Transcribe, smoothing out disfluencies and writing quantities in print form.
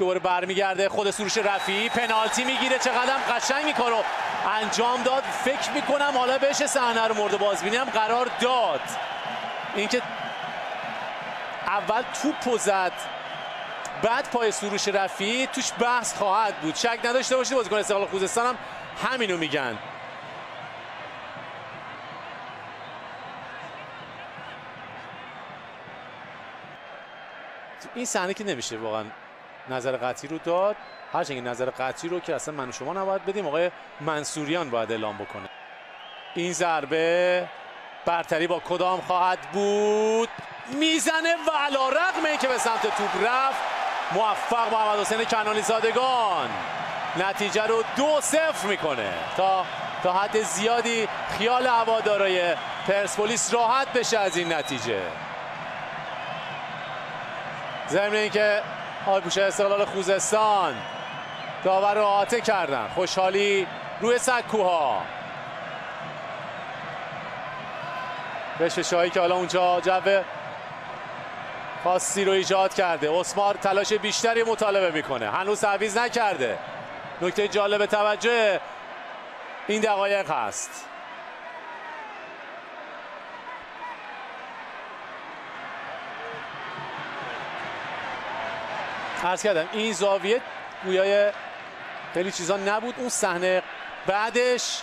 دوباره برمیگرده خود سروش رفیعی، پنالتی میگیره. چقدر قشنگ این کارو انجام داد. فکر میکنم حالا بهش صحنه رو مورد بازبینی هم قرار داد. اینکه اول توپو زد بعد پای سروش رفیعی توش بحث خواهد بود، شک نداشته باشید. بازیکن استقلال خوزستان هم همینو میگن. این صحنه که نمیشه واقعا نظر قطعی رو داد، هرچند نظر قطعی رو که اصلا من و شما نباید بدیم، آقای منصوریان باید اعلام بکنه. این ضربه برتری با کدام خواهد بود؟ میزنه و علی‌رغم اینکه به سمت توپ رفت موفق محمد حسین کنانی زادگان نتیجه رو 2-0 میکنه. تا حد زیادی خیال هوادارهای پرسپولیس راحت بشه از این نتیجه. ضمن اینکه آبپوش استقلال خوزستان داور رو احاطه کردن. خوشحالی روی سکوها. رشوه‌شاهی که حالا اونجا جو خاصی رو ایجاد کرده. اسمار تلاش بیشتری مطالبه میکنه، هنوز تعویض نکرده. نکته جالب توجه این دقایق هست. عرض کردم این زاویه گویای خیلی چیزا نبود. اون صحنه بعدش